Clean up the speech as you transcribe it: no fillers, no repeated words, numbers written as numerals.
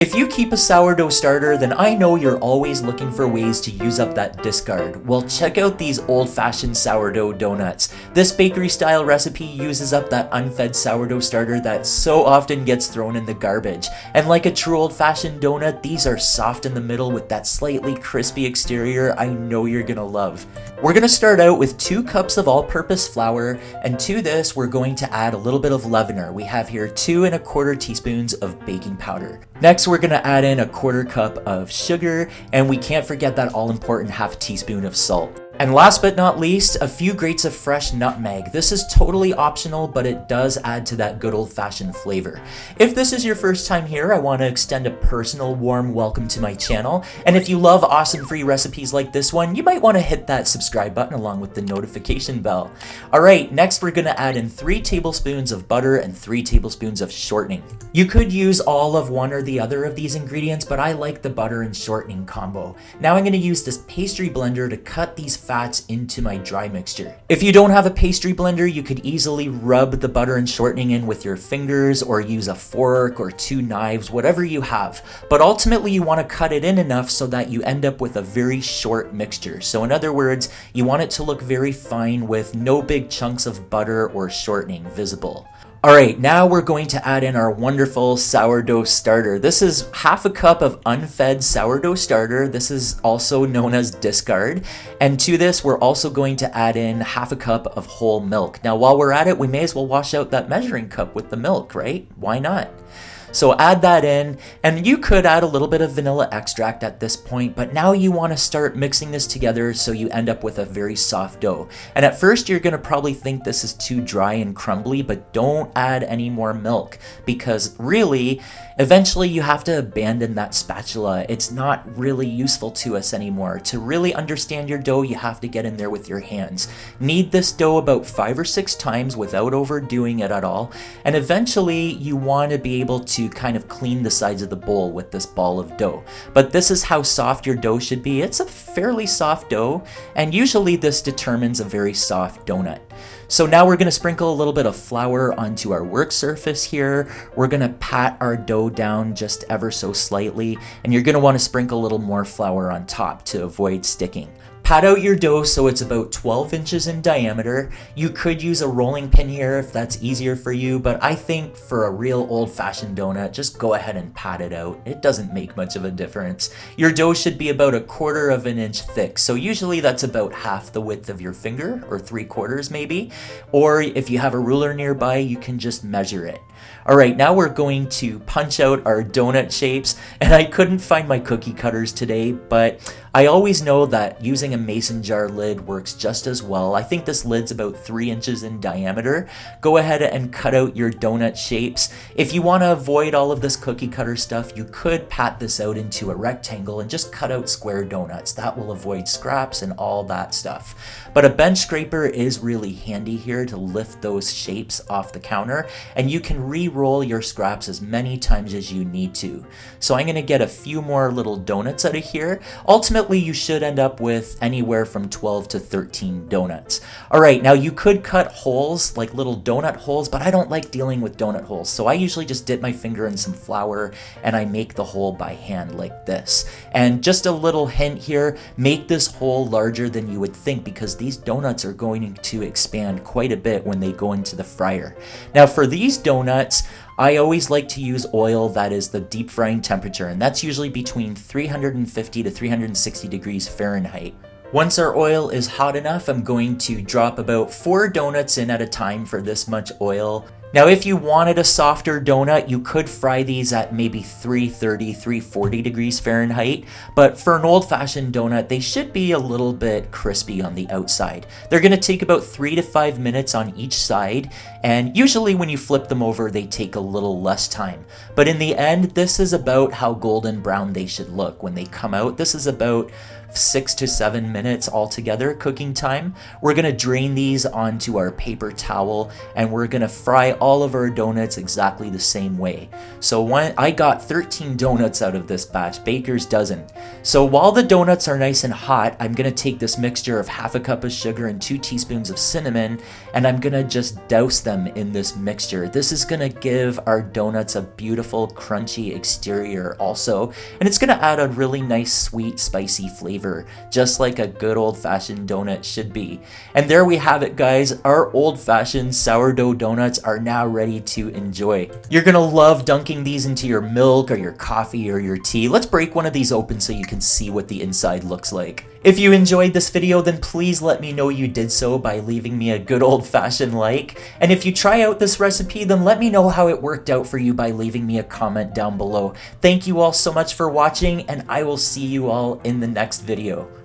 If you keep a sourdough starter, then I know you're always looking for ways to use up that discard. Well, check out these old-fashioned sourdough donuts. This bakery-style recipe uses up that unfed sourdough starter that so often gets thrown in the garbage. And like a true old-fashioned donut, these are soft in the middle with that slightly crispy exterior I know you're gonna love. We're gonna start out with 2 cups of all-purpose flour, and to this we're going to add a little bit of leavener. We have here 2 1/4 teaspoons of baking powder. Next, we're gonna add in a 1/4 cup of sugar, and we can't forget that all-important 1/2 teaspoon of salt. And last but not least, a few grates of fresh nutmeg. This is totally optional, but it does add to that good old-fashioned flavor. If this is your first time here, I want to extend a personal warm welcome to my channel. And if you love awesome free recipes like this one, you might want to hit that subscribe button along with the notification bell. Alright, next we're going to add in 3 tablespoons of butter and 3 tablespoons of shortening. You could use all of one or the other of these ingredients, but I like the butter and shortening combo. Now I'm going to use this pastry blender to cut these fats into my dry mixture. If you don't have a pastry blender, you could easily rub the butter and shortening in with your fingers or use a fork or 2 knives, whatever you have. But ultimately you want to cut it in enough so that you end up with a very short mixture. So in other words, you want it to look very fine with no big chunks of butter or shortening visible. Alright, now we're going to add in our wonderful sourdough starter. This is 1/2 cup of unfed sourdough starter. This is also known as discard. And to this, we're also going to add in 1/2 cup of whole milk. Now, while we're at it, we may as well wash out that measuring cup with the milk, right? Why not? So add that in, and you could add a little bit of vanilla extract at this point, but now you want to start mixing this together so you end up with a very soft dough. And at first you're going to probably think this is too dry and crumbly, but don't add any more milk, because really, eventually you have to abandon that spatula. It's not really useful to us anymore. To really understand your dough, you have to get in there with your hands. Knead this dough about 5 or 6 times without overdoing it at all, and eventually you want to be able to kind of clean the sides of the bowl with this ball of dough. But this is how soft your dough should be. It's a fairly soft dough, and usually this determines a very soft donut. So now we're going to sprinkle a little bit of flour onto our work surface here. We're going to pat our dough down just ever so slightly, and you're going to want to sprinkle a little more flour on top to avoid sticking. Pat out your dough so it's about 12 inches in diameter. You could use a rolling pin here if that's easier for you, but I think for a real old-fashioned donut, just go ahead and pat it out. It doesn't make much of a difference. Your dough should be about 1/4 of an inch thick, so usually that's about half the width of your finger, or 3/4 maybe. Or if you have a ruler nearby, you can just measure it. Alright, now we're going to punch out our donut shapes, and I couldn't find my cookie cutters today, but I always know that using a mason jar lid works just as well. I think this lid's about 3 inches in diameter. Go ahead and cut out your donut shapes. If you want to avoid all of this cookie cutter stuff, you could pat this out into a rectangle and just cut out square donuts. That will avoid scraps and all that stuff. But a bench scraper is really handy here to lift those shapes off the counter, and you can re-roll your scraps as many times as you need to. So I'm going to get a few more little donuts out of here. Ultimately, you should end up with anywhere from 12 to 13 donuts. Alright, now you could cut holes, like little donut holes, but I don't like dealing with donut holes, so I usually just dip my finger in some flour and I make the hole by hand like this. And just a little hint here, make this hole larger than you would think, because these donuts are going to expand quite a bit when they go into the fryer. Now for these donuts, I always like to use oil that is the deep frying temperature, and that's usually between 350 to 360 degrees Fahrenheit. Once our oil is hot enough, I'm going to drop about 4 donuts in at a time for this much oil. Now if you wanted a softer donut, you could fry these at maybe 330, 340 degrees Fahrenheit, but for an old-fashioned donut, they should be a little bit crispy on the outside. They're going to take about 3 to 5 minutes on each side, and usually when you flip them over, they take a little less time. But in the end, this is about how golden brown they should look when they come out. This is about 6 to 7 minutes altogether cooking time. We're gonna drain these onto our paper towel and we're gonna fry all of our donuts exactly the same way. So I got 13 donuts out of this batch, Baker's dozen. So while the donuts are nice and hot, I'm gonna take this mixture of half a cup of sugar and 2 teaspoons of cinnamon, and I'm gonna just douse them in this mixture. This is gonna give our donuts a beautiful crunchy exterior also, and it's gonna add a really nice sweet spicy flavor, just like a good old-fashioned donut should be. And there we have it, guys. Our old-fashioned sourdough donuts are now ready to enjoy. You're gonna love dunking these into your milk or your coffee or your tea. Let's break one of these open so you can see what the inside looks like. If you enjoyed this video, then please let me know you did so by leaving me a good old-fashioned like. And if you try out this recipe, then let me know how it worked out for you by leaving me a comment down below. Thank you all so much for watching, and I will see you all in the next video.